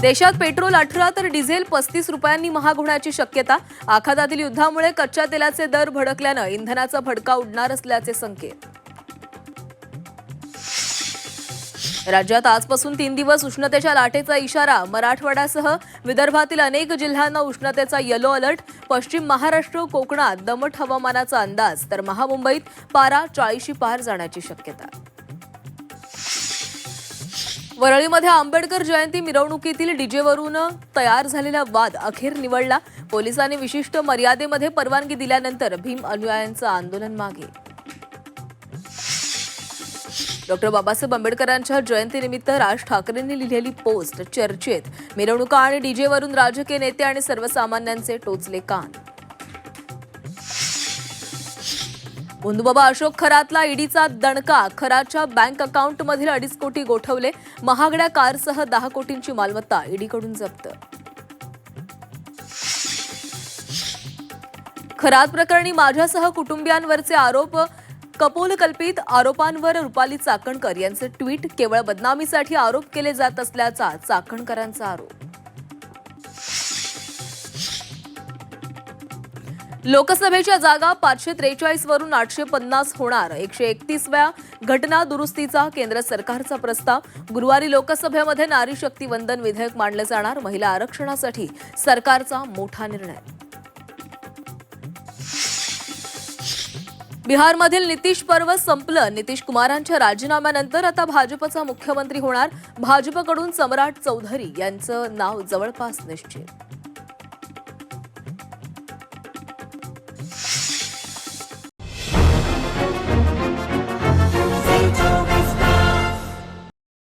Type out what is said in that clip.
देशात पेट्रोल 18 तर डिझेल 35 रुपयांनी महाग होण्याची शक्यता. आखातातील युद्धामुळे कच्च्या तेलाचे दर भडकल्यानं इंधनाचा भडका उडणार असल्याचे संकेत. राज्यात आजपासून 3 दिवस उष्णतेच्या लाटेचा इशारा. मराठवाड्यासह विदर्भातील अनेक जिल्ह्यांना उष्णतेचा येलो अलर्ट. पश्चिम महाराष्ट्र कोकणात दमट हवामानाचा अंदाज, तर महामुंबईत पारा 40शी पार जाण्याची शक्यता. वरळीमध्ये आंबेडकर जयंती मिरवणुकीतील डीजेवरून तयार झालेला वाद अखेर निवळला. पोलिसांनी विशिष्ट मर्यादेमध्ये परवानगी दिल्यानंतर भीम अनुयायांचं आंदोलन मागे. डॉक्टर बाबासाहेब आंबेडकरांच्या जयंतीनिमित्त राज ठाकरेंनी लिहिलेली पोस्ट चर्चेत. मिरवणुका आणि डीजेवरून राजकीय नेते आणि सर्वसामान्यांचे टोचले कान. बंधुबाबा अशोक खरातला ईडीचा दणका. खराच्या बँक अकाउंटमधील 2.5 कोटी गोठवले. महागड्या कारसह 10 कोटींची मालमत्ता ईडीकडून जप्त. खरात प्रकरणी माझ्यासह कुटुंबियांवरचे आरोप कपोलकल्पित. आरोपांवर रुपाली चाकणकर यांचे ट्विट. केवळ बदनामीसाठी आरोप केले जात असल्याचा चाकणकरांचा आरोप. लोकसभेच्या जागा 543 वरून 850 होणार. 131व्या घटना दुरुस्तीचा केंद्र सरकारचा प्रस्ताव. गुरुवारी लोकसभेमध्ये नारी शक्ती वंदन विधेयक मांडले जाणार. महिला आरक्षणासाठी सरकारचा मोठा निर्णय. बिहारमधील नितीश पर्व संपलं. नितीश कुमारांच्या राजीनाम्यानंतर आता भाजपचा मुख्यमंत्री होणार. भाजपकडून सम्राट चौधरी यांचं नाव जवळपास निश्चित.